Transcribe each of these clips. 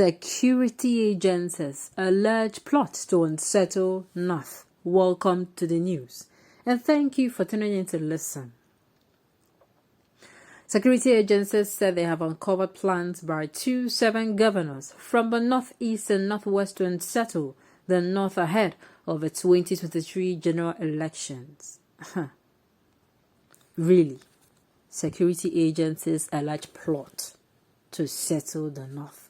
Security agencies allege plot to unsettle North. Welcome to the news, and thank you for tuning in to listen. Security agencies said they have uncovered plans by 7 governors from the Northeast and Northwest to unsettle the North ahead of the 2023 general elections. Really? Security agencies allege plot to settle the North.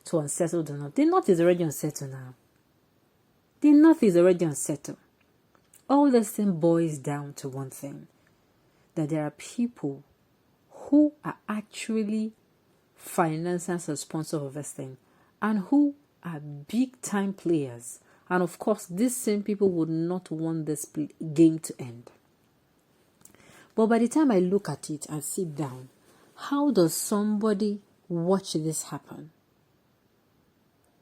To unsettle the North. The North is already unsettled now. The North is already unsettled. All this thing boils down to one thing. That there are people who are actually financiers or sponsors of this thing. And who are big time players. And of course, these same people would not want this game to end. But by the time I look at it and sit down, how does somebody watch this happen?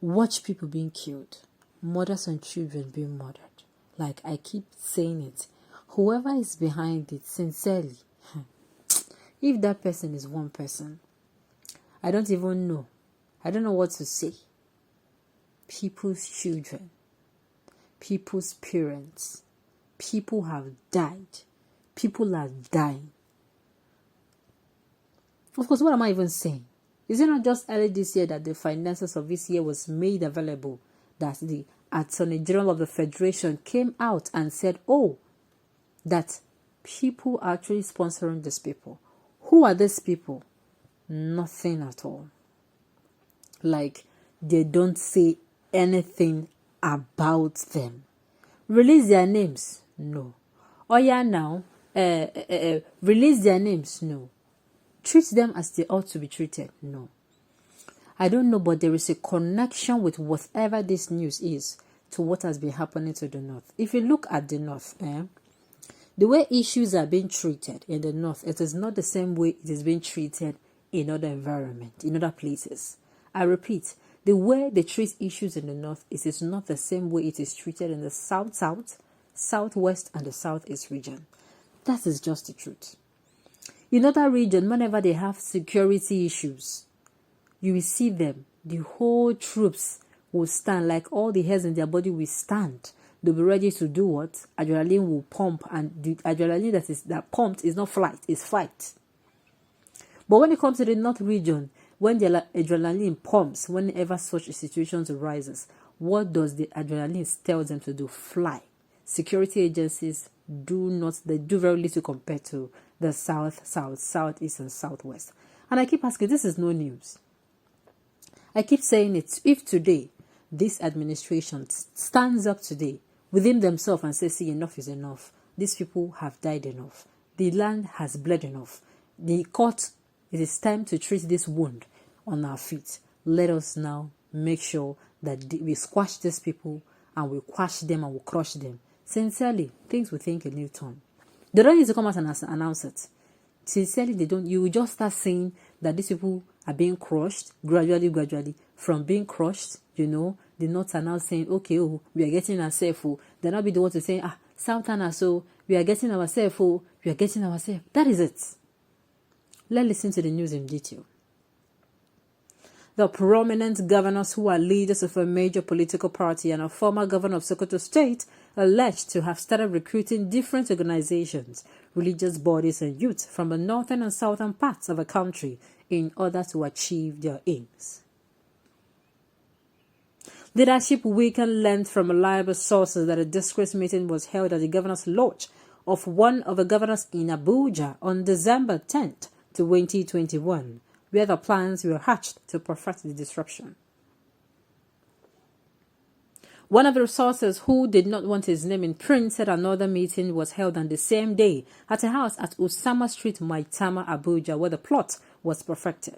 Watch people being killed, mothers and children being murdered. Like I keep saying it, whoever is behind it, sincerely, if that person is one person, I don't even know. I don't know what to say. People's children, people's parents, people have died. People are dying. Of course, what am I even saying? Is it not just early this year that the finances of this year was made available, that the Attorney General of the Federation came out and said, that people are actually sponsoring these people. Who are these people? Nothing at all. Like, they don't say anything about them. Release their names? No. Oh yeah, now, release their names? No. Treat them as they ought to be treated? No. I don't know, but there is a connection with whatever this news is to what has been happening to the North. If you look at the North, the way issues are being treated in the North, it is not the same way it is being treated in other environments, in other places. I repeat, the way they treat issues in the North, it is not the same way it is treated in the South, Southwest, and the Southeast region. That is just the truth. In other regions, whenever they have security issues, you will see them. The whole troops will stand, like all the hairs in their body will stand. They'll be ready to do what? Adrenaline will pump, and the adrenaline that pumped is not flight, it's fight. But when it comes to the North region, when the adrenaline pumps, whenever such situations arises, what does the adrenaline tell them to do? Fly. Security agencies they do very little compared to the South, Southeast, and Southwest. And I keep asking, this is no news. I keep saying it. If today, this administration stands up today within themselves and says, see, enough is enough. These people have died enough. The land has bled enough. The court, it is time to treat this wound on our feet. Let us now make sure that we squash these people and we quash them and we crush them. Sincerely, things will take a new turn. They don't need to come out and announce it. Sincerely, they don't. You will just start seeing that these people are being crushed gradually. From being crushed, the North are now saying, okay, we are getting ourselves. They'll not be the ones to say, Southern, so we are getting ourselves. We are getting ourselves. That is it. Let's listen to the news in detail. The prominent governors who are leaders of a major political party and a former governor of Sokoto State alleged to have started recruiting different organizations, religious bodies and youth from the northern and southern parts of the country in order to achieve their aims. Leadership Weekend learned from reliable sources that a disgrace meeting was held at the governor's lodge of one of the governors in Abuja on December 10th, 2021, where the plans were hatched to perfect the disruption. One of the sources who did not want his name in print said another meeting was held on the same day at a house at Osama Street, Maitama, Abuja, where the plot was perfected.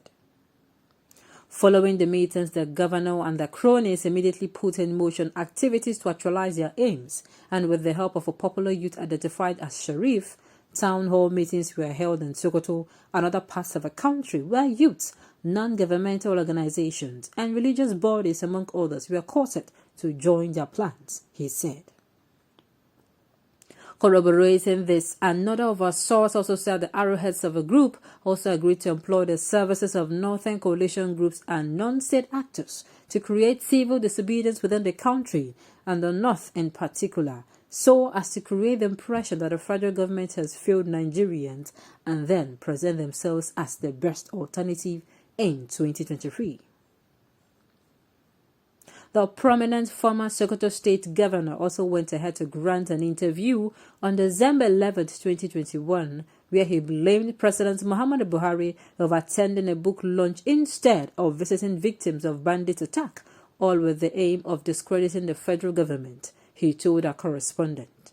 Following the meetings, the governor and the cronies immediately put in motion activities to actualize their aims, and with the help of a popular youth identified as Sharif, town hall meetings were held in Sokoto and other parts of the country where youths, non-governmental organizations, and religious bodies, among others, were courted to join their plans, he said. Corroborating this, another of our sources also said the arrowheads of a group also agreed to employ the services of northern coalition groups and non-state actors to create civil disobedience within the country, and the North in particular, so as to create the impression that the federal government has failed Nigerians and then present themselves as the best alternative in 2023. The prominent former Sokoto State Governor also went ahead to grant an interview on December 11, 2021, where he blamed President Muhammadu Buhari of attending a book launch instead of visiting victims of bandit attack, all with the aim of discrediting the federal government, he told our correspondent.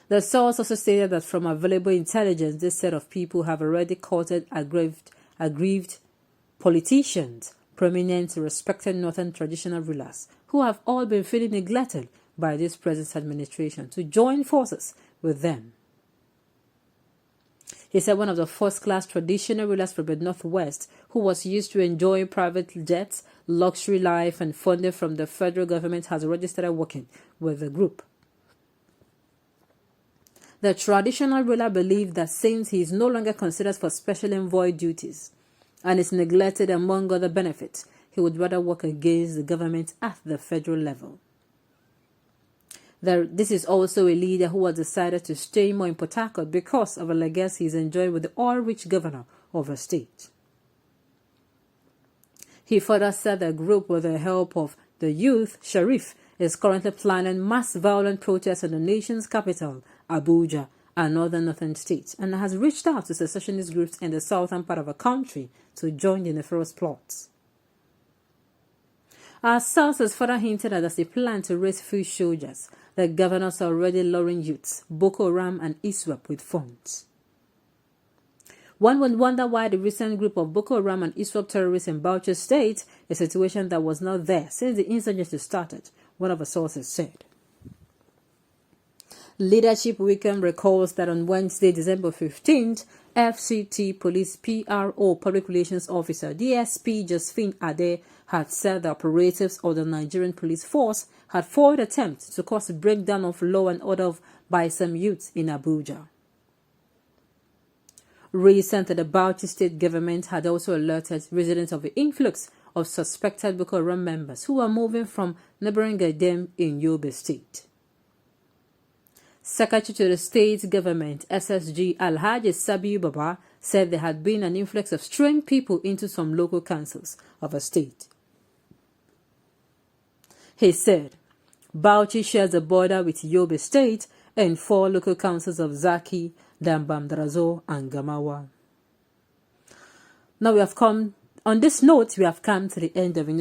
The source also stated that from available intelligence, this set of people have already courted aggrieved politicians, prominent, respected northern traditional rulers who have all been feeling neglected by this present administration to join forces with them. He said one of the first-class traditional rulers from the Northwest, who was used to enjoying private jets, luxury life, and funding from the federal government, has already started working with the group. The traditional ruler believed that since he is no longer considered for special envoy duties and is neglected among other benefits, he would rather work against the government at the federal level. This is also a leader who has decided to stay more in Port Harcourt because of a legacy he's enjoyed with the oil-rich governor of a state. He further said the group, with the help of the youth, Sharif, is currently planning mass violent protests in the nation's capital, Abuja, and other northern states, and has reached out to secessionist groups in the southern part of the country to join the nefarious plots. Our sources further hinted that as they plan to raise foot soldiers, the governors are already luring youths, Boko Haram and ISWAP, with funds. One would wonder why the recent group of Boko Haram and ISWAP terrorists in Bauchi State, a situation that was not there since the insurgency started, one of the sources said. Leadership Weekend recalls that on Wednesday, December 15th, FCT Police PRO Public Relations Officer DSP Josephine Ade had said the operatives of the Nigerian police force had failed attempts to cause a breakdown of law and order by some youths in Abuja. Recently, the Bauchi state government had also alerted residents of the influx of suspected Boko Haram members who were moving from neighboring Gaidem in Yobe State. Secretary to the state government, SSG Alhaji Sabiu Baba, said there had been an influx of strange people into some local councils of a state. He said, Bauchi shares a border with Yobe State and 4 local councils of Zaki, Dambam Drazo, and Gamawa. Now on this note, we have come to the end of the news.